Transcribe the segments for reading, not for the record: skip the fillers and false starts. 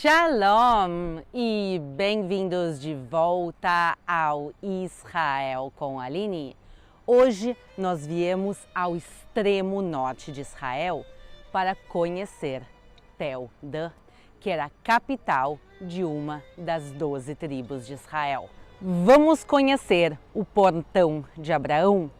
Shalom e bem-vindos de volta ao Israel com a Aline. Hoje nós viemos ao extremo norte de Israel para conhecer Tel Dan, que era a capital de uma das 12 tribos de Israel. Vamos conhecer o portão de Abraão,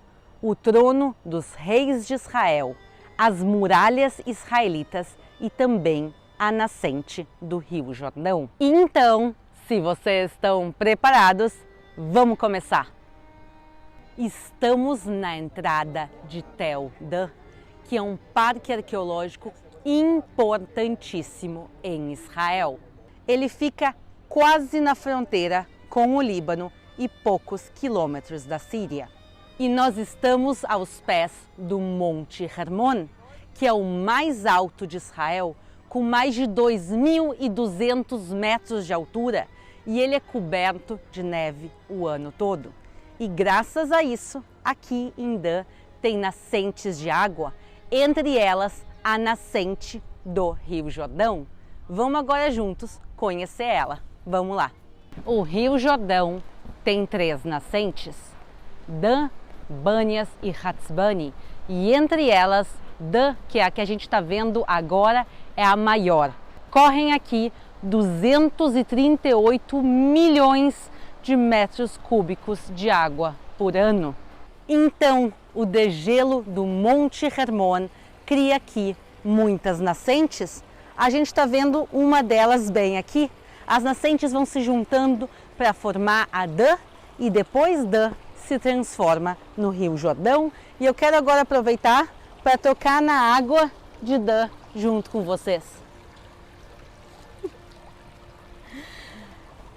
o trono dos reis de Israel, as muralhas israelitas e também a nascente do Rio Jordão. Então, se vocês estão preparados, vamos começar! Estamos na entrada de Tel Dan, que é um parque arqueológico importantíssimo em Israel. Ele fica quase na fronteira com o Líbano e poucos quilômetros da Síria. E nós estamos aos pés do Monte Hermon, que é o mais alto de Israel, com mais de 2.200 metros de altura, e ele é coberto de neve o ano todo. E graças a isso, aqui em Dan tem nascentes de água, entre elas a nascente do Rio Jordão. Vamos agora juntos conhecer ela. Vamos lá! O Rio Jordão tem 3 nascentes, Dan, Banias e Hatzbani, e entre elas, Dan, que é a que a gente está vendo agora, é a maior. Correm aqui 238 milhões de metros cúbicos de água por ano. Então, o degelo do Monte Hermon cria aqui muitas nascentes. A gente está vendo uma delas bem aqui. As nascentes vão se juntando para formar a Dan e depois Dan se transforma no Rio Jordão. E eu quero agora aproveitar para tocar na água de Dan junto com vocês.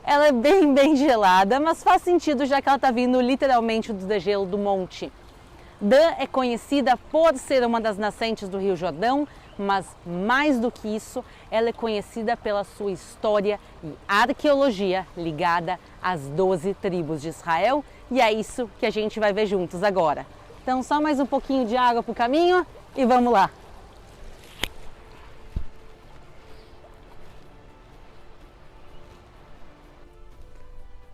Ela é bem gelada, mas faz sentido já que ela está vindo literalmente do degelo do monte. Dan é conhecida por ser uma das nascentes do Rio Jordão, mas mais do que isso, ela é conhecida pela sua história e arqueologia ligada às 12 tribos de Israel, e é isso que a gente vai ver juntos agora. Então só mais um pouquinho de água para o caminho e vamos lá!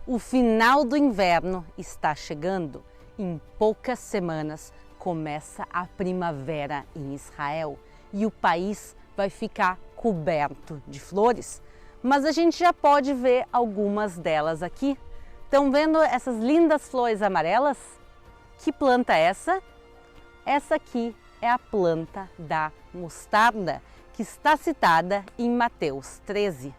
O final do inverno está chegando. Em poucas semanas começa a primavera em Israel e o país vai ficar coberto de flores. Mas a gente já pode ver algumas delas aqui. Estão vendo essas lindas flores amarelas? Que planta é essa? Essa aqui é a planta da mostarda, que está citada em Mateus 13.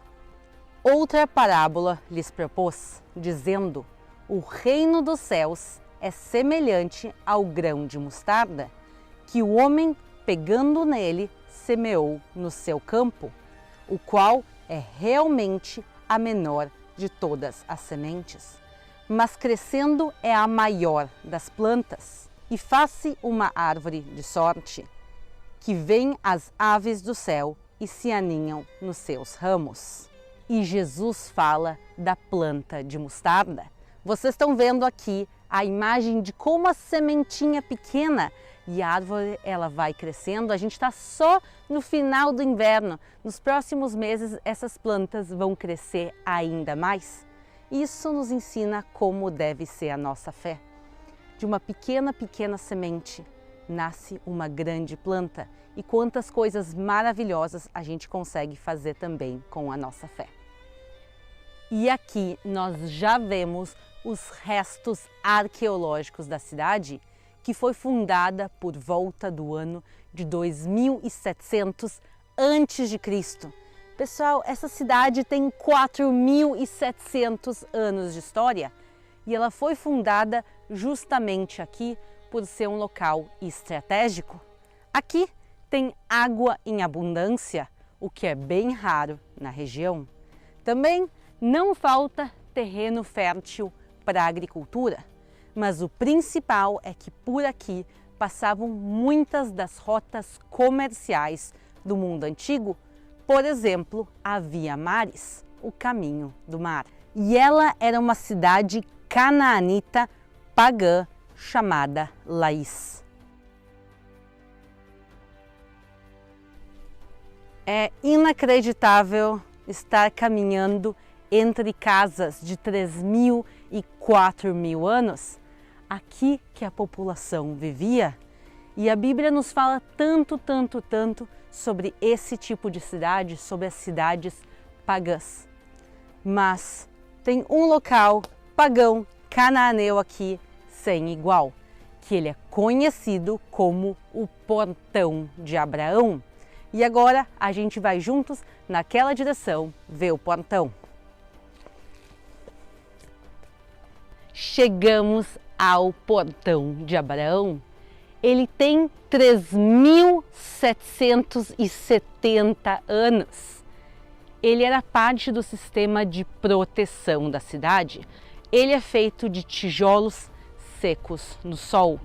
Outra parábola lhes propôs, dizendo: o reino dos céus é semelhante ao grão de mostarda, que o homem, pegando nele, semeou no seu campo, o qual é realmente a menor de todas as sementes, mas crescendo é a maior das plantas, e faz-se uma árvore de sorte, que vêm as aves do céu e se aninham nos seus ramos. E Jesus fala da planta de mostarda. Vocês estão vendo aqui a imagem de como a sementinha pequena e a árvore ela vai crescendo. A gente está só no final do inverno. Nos próximos meses essas plantas vão crescer ainda mais. Isso nos ensina como deve ser a nossa fé. De uma pequena semente nasce uma grande planta, e quantas coisas maravilhosas a gente consegue fazer também com a nossa fé. E aqui nós já vemos os restos arqueológicos da cidade, que foi fundada por volta do ano de 2700 a.C. Pessoal, essa cidade tem 4.700 anos de história e ela foi fundada justamente aqui por ser um local estratégico. Aqui tem água em abundância, o que é bem raro na região. Também não falta terreno fértil para a agricultura, mas o principal é que por aqui passavam muitas das rotas comerciais do mundo antigo, por exemplo, a Via Maris, o caminho do mar. E ela era uma cidade canaanita pagã chamada Laís. É inacreditável estar caminhando entre casas de 3.000 e 4.000 anos, aqui que a população vivia. E a Bíblia nos fala tanto sobre esse tipo de cidade, sobre as cidades pagãs. Mas tem um local pagão canaaneu aqui sem igual, que ele é conhecido como o Portão de Abraão. E agora a gente vai juntos naquela direção ver o portão. Chegamos ao Portão de Abraão. Ele tem 3.770 anos. Ele era parte do sistema de proteção da cidade. Ele é feito de tijolos secos no sol.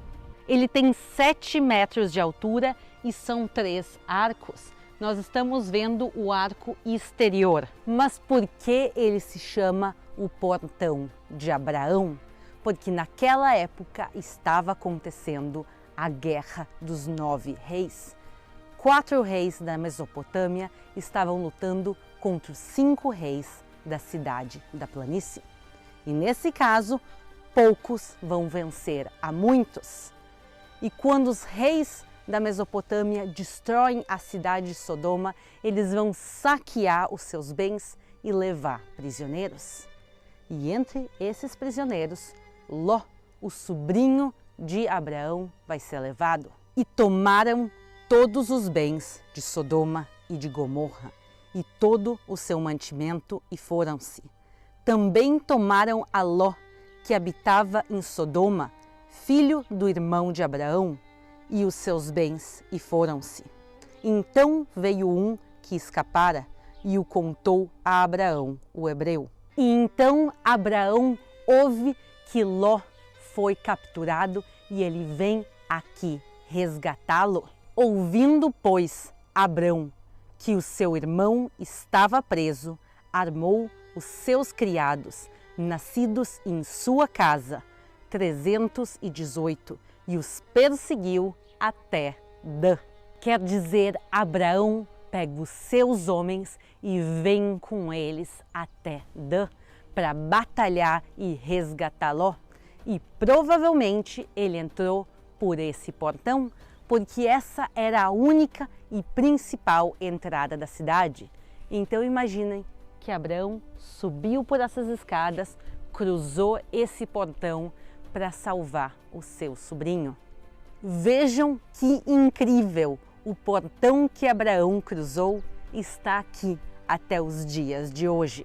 Ele tem 7 metros de altura e são 3 arcos. Nós estamos vendo o arco exterior. Mas por que ele se chama o Portão de Abraão? Porque naquela época estava acontecendo a Guerra dos 9 Reis. 4 reis da Mesopotâmia estavam lutando contra os 5 reis da cidade da planície. E nesse caso, poucos vão vencer a muitos. E quando os reis da Mesopotâmia destroem a cidade de Sodoma, eles vão saquear os seus bens e levar prisioneiros. E entre esses prisioneiros, Ló, o sobrinho de Abraão, vai ser levado. E tomaram todos os bens de Sodoma e de Gomorra e todo o seu mantimento e foram-se. Também tomaram a Ló, que habitava em Sodoma, filho do irmão de Abraão, e os seus bens e foram-se. Então veio um que escapara e o contou a Abraão, o hebreu. E então Abraão ouve que Ló foi capturado e ele vem aqui resgatá-lo. Ouvindo, pois, Abrão que o seu irmão estava preso, armou os seus criados, nascidos em sua casa, 318, e os perseguiu até Dan. Quer dizer, Abraão pega os seus homens e vem com eles até Dan para batalhar e resgatá-lo. E provavelmente ele entrou por esse portão, porque essa era a única e principal entrada da cidade. Então imaginem que Abraão subiu por essas escadas, cruzou esse portão para salvar o seu sobrinho. Vejam que incrível! O portão que Abraão cruzou está aqui até os dias de hoje.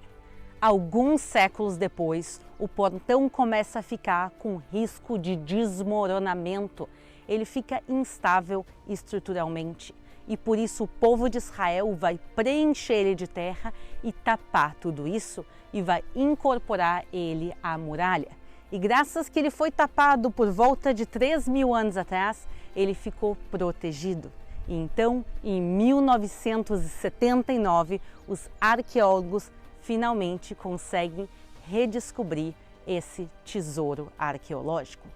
Alguns séculos depois, o portão começa a ficar com risco de desmoronamento. Ele fica instável estruturalmente e por isso o povo de Israel vai preencher ele de terra e tapar tudo isso e vai incorporar ele à muralha. E graças que ele foi tapado por volta de 3.000 anos atrás, ele ficou protegido. E então, em 1979, os arqueólogos finalmente conseguem redescobrir esse tesouro arqueológico.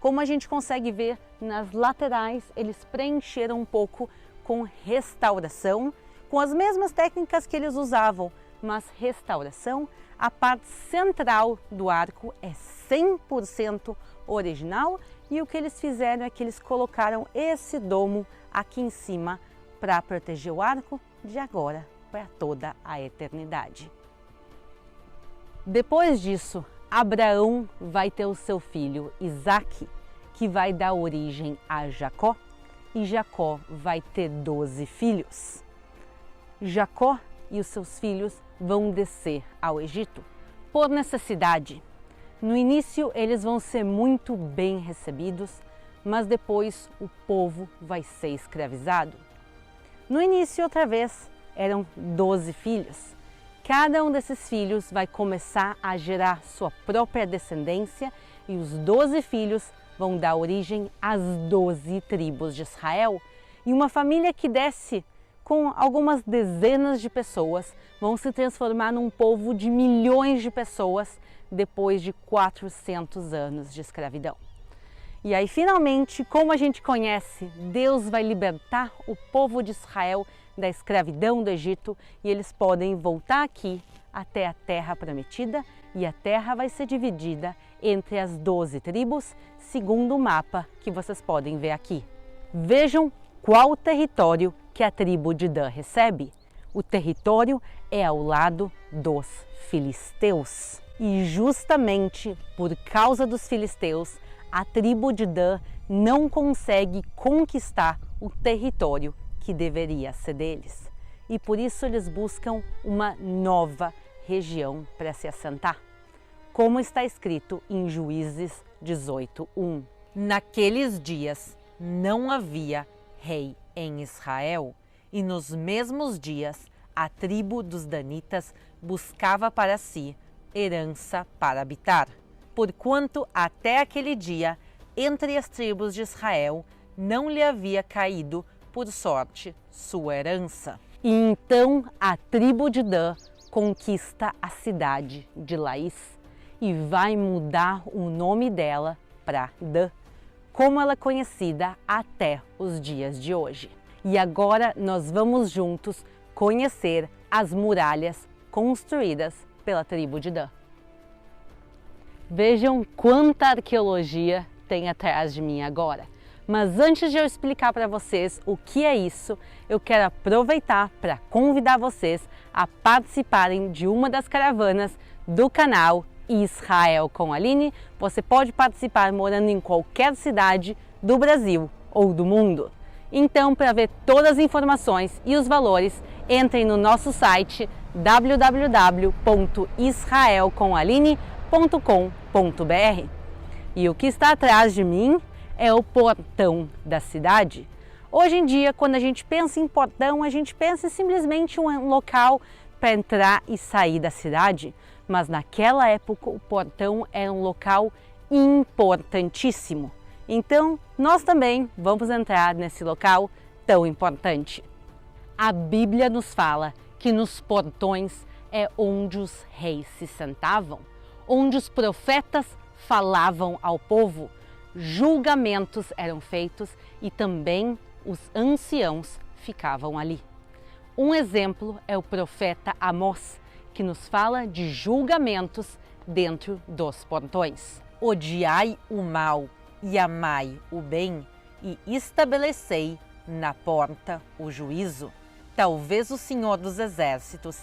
Como a gente consegue ver nas laterais, eles preencheram um pouco com restauração, com as mesmas técnicas que eles usavam, mas restauração. A parte central do arco é 100% original e o que eles fizeram é que eles colocaram esse domo aqui em cima para proteger o arco de agora para toda a eternidade. Depois disso, Abraão vai ter o seu filho Isaque, que vai dar origem a Jacó, e Jacó vai ter 12 filhos. Jacó e os seus filhos vão descer ao Egito por necessidade. No início eles vão ser muito bem recebidos, mas depois o povo vai ser escravizado. No início, outra vez, eram 12 filhos. Cada um desses filhos vai começar a gerar sua própria descendência e os 12 filhos vão dar origem às 12 tribos de Israel. E uma família que desce com algumas dezenas de pessoas vão se transformar num povo de milhões de pessoas depois de 400 anos de escravidão. E aí, finalmente, como a gente conhece, Deus vai libertar o povo de Israel da escravidão do Egito e eles podem voltar aqui até a Terra Prometida e a Terra vai ser dividida entre as 12 tribos, segundo o mapa que vocês podem ver aqui. Vejam qual o território que a tribo de Dan recebe. O território é ao lado dos filisteus. E justamente por causa dos filisteus, a tribo de Dan não consegue conquistar o território que deveria ser deles. E por isso eles buscam uma nova região para se assentar. Como está escrito em Juízes 18:1. Naqueles dias não havia rei em Israel, e nos mesmos dias a tribo dos danitas buscava para si herança para habitar, porquanto até aquele dia entre as tribos de Israel não lhe havia caído por sorte sua herança. E então a tribo de Dan conquista a cidade de Laís e vai mudar o nome dela para Dan, como ela é conhecida até os dias de hoje. E agora nós vamos juntos conhecer as muralhas construídas pela tribo de Dan. Vejam quanta arqueologia tem atrás de mim agora. Mas antes de eu explicar para vocês o que é isso, eu quero aproveitar para convidar vocês a participarem de uma das caravanas do canal Israel com Aline. Você pode participar morando em qualquer cidade do Brasil ou do mundo. Então, para ver todas as informações e os valores, entrem no nosso site www.israelcomaline.com.br. E o que está atrás de mim é o portão da cidade. Hoje em dia, quando a gente pensa em portão, a gente pensa em simplesmente um local para entrar e sair da cidade. Mas naquela época, o portão era um local importantíssimo. Então, nós também vamos entrar nesse local tão importante. A Bíblia nos fala que nos portões é onde os reis se sentavam, onde os profetas falavam ao povo, julgamentos eram feitos e também os anciãos ficavam ali. Um exemplo é o profeta Amós, que nos fala de julgamentos dentro dos portões. Odiai o mal e amai o bem, e estabelecei na porta o juízo. Talvez o Senhor dos Exércitos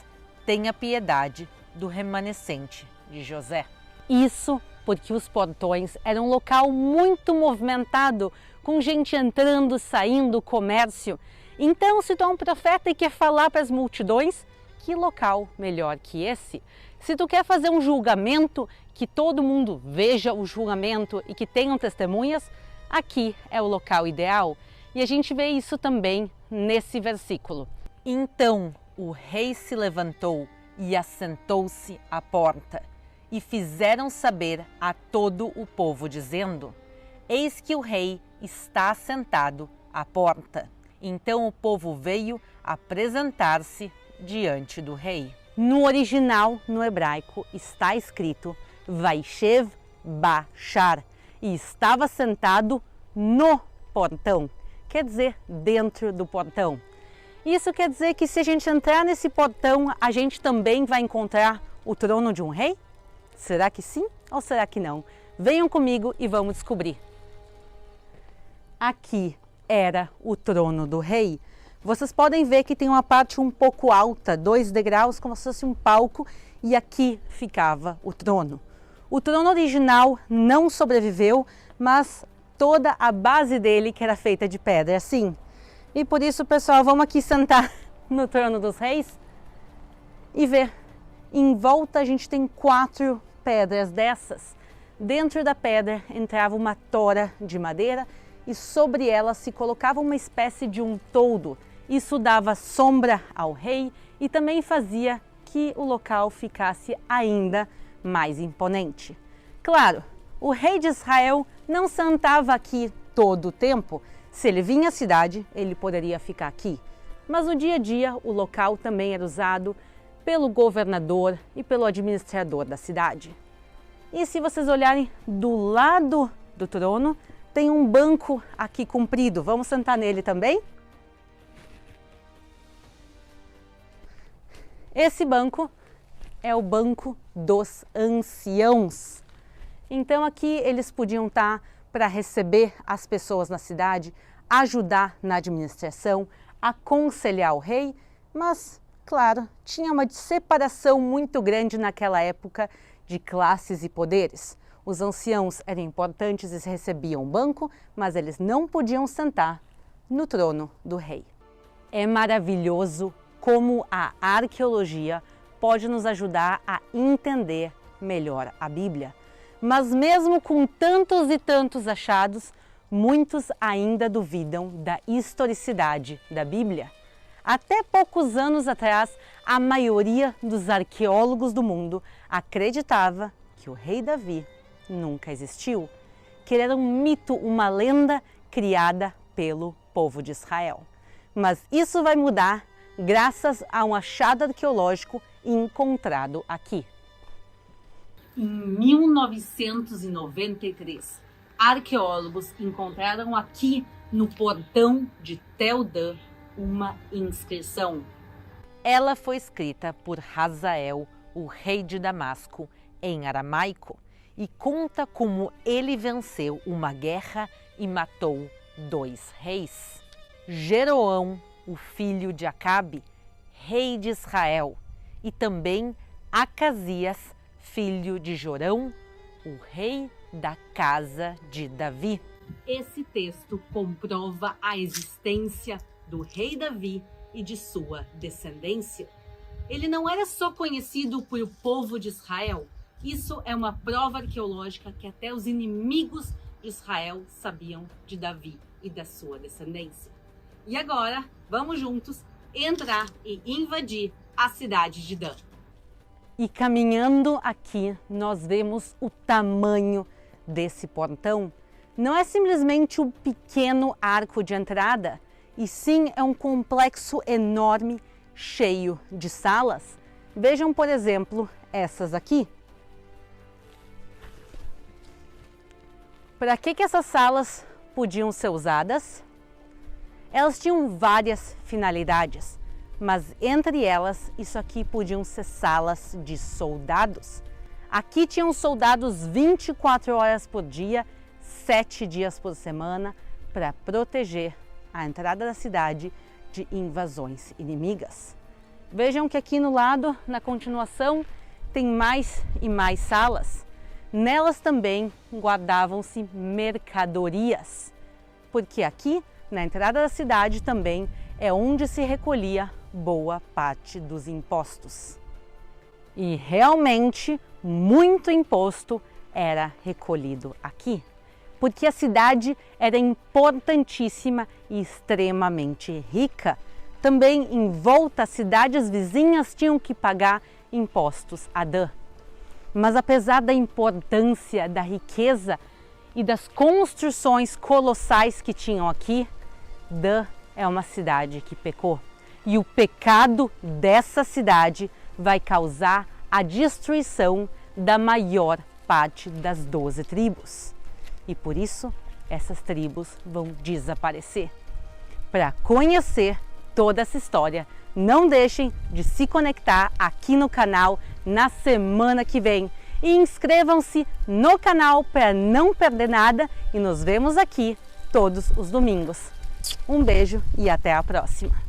tenha piedade do remanescente de José. Isso porque os portões eram um local muito movimentado, com gente entrando, saindo, comércio. Então, se tu é um profeta e quer falar para as multidões, que local melhor que esse? Se tu quer fazer um julgamento, que todo mundo veja o julgamento e que tenham testemunhas, aqui é o local ideal. E a gente vê isso também nesse versículo. Então o rei se levantou e assentou-se à porta, e fizeram saber a todo o povo, dizendo: Eis que o rei está assentado à porta. Então o povo veio apresentar-se diante do rei. No original, no hebraico, está escrito Vaishev Bashar, e estava sentado no portão, quer dizer, dentro do portão. Isso quer dizer que se a gente entrar nesse portão, a gente também vai encontrar o trono de um rei? Será que sim ou será que não? Venham comigo e vamos descobrir. Aqui era o trono do rei. Vocês podem ver que tem uma parte um pouco alta, 2 degraus, como se fosse um palco, e aqui ficava o trono. O trono original não sobreviveu, mas toda a base dele que era feita de pedra, assim. E por isso, pessoal, vamos aqui sentar no trono dos reis e ver. Em volta a gente tem 4 pedras dessas. Dentro da pedra entrava uma tora de madeira e sobre ela se colocava uma espécie de um toldo. Isso dava sombra ao rei e também fazia que o local ficasse ainda mais imponente. Claro, o rei de Israel não sentava aqui todo o tempo. Se ele vinha à cidade, ele poderia ficar aqui. Mas no dia a dia, o local também era usado pelo governador e pelo administrador da cidade. E se vocês olharem do lado do trono, tem um banco aqui comprido. Vamos sentar nele também? Esse banco é o banco dos anciãos. Então aqui eles podiam estar para receber as pessoas na cidade, ajudar na administração, aconselhar o rei, mas, claro, tinha uma separação muito grande naquela época de classes e poderes. Os anciãos eram importantes e recebiam banco, mas eles não podiam sentar no trono do rei. É maravilhoso como a arqueologia pode nos ajudar a entender melhor a Bíblia. Mas mesmo com tantos e tantos achados, muitos ainda duvidam da historicidade da Bíblia. Até poucos anos atrás, a maioria dos arqueólogos do mundo acreditava que o rei Davi nunca existiu, que ele era um mito, uma lenda criada pelo povo de Israel. Mas isso vai mudar graças a um achado arqueológico encontrado aqui. Em 1993, arqueólogos encontraram aqui no portão de Tel Dan uma inscrição. Ela foi escrita por Hazael, o rei de Damasco, em aramaico, e conta como ele venceu uma guerra e matou 2 reis. Jeroão, o filho de Acabe, rei de Israel, e também Acasias, filho de Jorão, o rei da casa de Davi. Esse texto comprova a existência do rei Davi e de sua descendência. Ele não era só conhecido por o povo de Israel, isso é uma prova arqueológica que até os inimigos de Israel sabiam de Davi e da sua descendência. E agora, vamos juntos entrar e invadir a cidade de Dan. E caminhando aqui, nós vemos o tamanho desse portão. Não é simplesmente um pequeno arco de entrada, e sim é um complexo enorme, cheio de salas. Vejam, por exemplo, essas aqui. Para que essas salas podiam ser usadas? Elas tinham várias finalidades, mas entre elas, isso aqui podiam ser salas de soldados. Aqui tinham soldados 24 horas por dia, 7 dias por semana, para proteger a entrada da cidade de invasões inimigas. Vejam que aqui no lado, na continuação, tem mais e mais salas. Nelas também guardavam-se mercadorias, porque aqui, na entrada da cidade, também é onde se recolhia boa parte dos impostos. E realmente, muito imposto era recolhido aqui, porque a cidade era importantíssima e extremamente rica. Também em volta, as cidades vizinhas tinham que pagar impostos a Dan. Mas apesar da importância, da riqueza e das construções colossais que tinham aqui, Dan é uma cidade que pecou. E o pecado dessa cidade vai causar a destruição da maior parte das 12 tribos. E por isso, essas tribos vão desaparecer. Para conhecer toda essa história, não deixem de se conectar aqui no canal na semana que vem. E inscrevam-se no canal para não perder nada e nos vemos aqui todos os domingos. Um beijo e até a próxima!